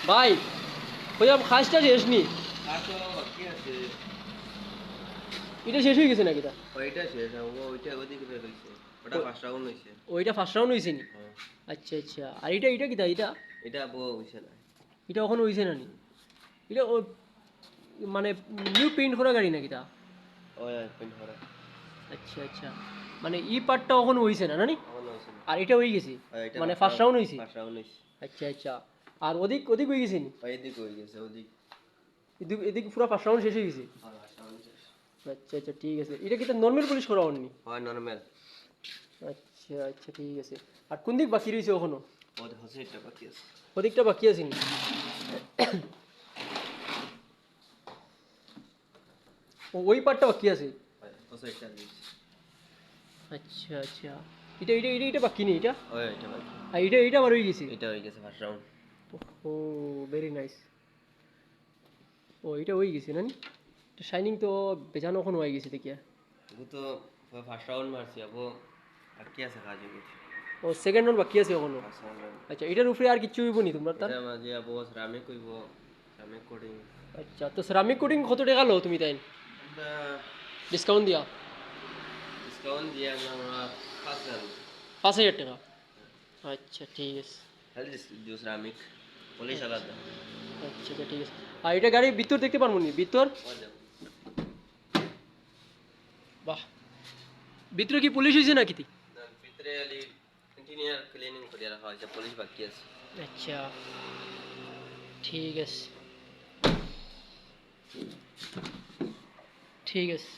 ভাই ওই খাসটা শেষ নি, কি আছে এটা শেষ হয়ে গেছে নাকি তা? ওইটা শেষ ওইটা ওইদিকে রয়েছে ওটা ফার্স্ট রাউন্ড হয়েছে ওইটা ফার্স্ট রাউন্ড হয়েছে নি? হ্যাঁ আচ্ছা আচ্ছা, আর এটা এটা কিতা এটা? এটা বউ হয়েছে না এটা কখনো হয়েছে না নি? এটা ও মানে নিউ প্রিন্ট করা গাড়ি নাকি তা? ওই পেন্ট করা আচ্ছা আচ্ছা, মানে ই পার্টটা কখনো হয়েছে না নানি? এখনো হয়েছে না আর এটা হয়ে গেছে এটা মানে ফার্স্ট রাউন্ড হয়েছে? ফার্স্ট রাউন্ড হয়েছে আচ্ছা আচ্ছা, আর ওদিক ওদিক হয়ে গেছে নি? এদিক হয়ে গেছে ওদিক এদিক এদিক পুরো ফার্স্ট রাউন্ড শেষ হয়ে গেছে? ফার্স্ট রাউন্ড শেষ আচ্ছা আচ্ছা ঠিক আছে, এটা কি নর্মাল পুলিশ করা হয়নি? হয় নরমাল আচ্ছা আচ্ছা ঠিক আছে, আর কোন দিক বাকি রয়েছে এখনো? ওদের হচ্ছে এটা বাকি আছে ওদিকটা বাকি আছে নি? ওই পার্টটা বাকি আছে? হচ্ছে এটা দিয়েছে আচ্ছা আচ্ছা, এটা এটা এটা এটা বাকি নেই এটা? ওই এটা বাকি আর এটা এটা আবার হয়ে গেছে? এটা হয়ে গেছে ফার্স্ট রাউন্ড ও ভেরি নাইস। ও এটা হয়ে গেছে না? শাইনিং তো বেজানো এখন হয়ে গেছে দেখিয়া। ও তো ফার্স্ট রাউন্ড মারছি আবো বাকি আছে কাজ কিছু ও সেকেন্ড রাউন্ড বাকি আছে এখনো? ফার্স্ট রাউন্ড আচ্ছা, এটার উপরে আর কিছু হইব নি তোমার তার? এটা মাঝে আবো শ্রামিক কইব শ্রামিক কোডিং আচ্ছা, তো সেরামিক কোটিং কত টাকা লো তুমি তাই এটা ডিসকাউন্ট দিয়া? ডিসকাউন্ট দিয়ে আমরা 5000 5,000 টাকা? আচ্ছা ঠিক আছে। খালি দিও শ্রামিক পুলিশ আলাদা আচ্ছা আচ্ছা ঠিক আছে, আর এটা গাড়ির ভিতর দেখতে পারবো নি ভিতর? বাহ, ভিতরে কি পুলিশ হয়েছে নাকি? ভিতরে আলি ইঞ্জিনিয়ার ক্লিনিং করে রাখা হয়েছে পুলিশ বাকি আছে আচ্ছা ঠিক আছে ঠিক আছে।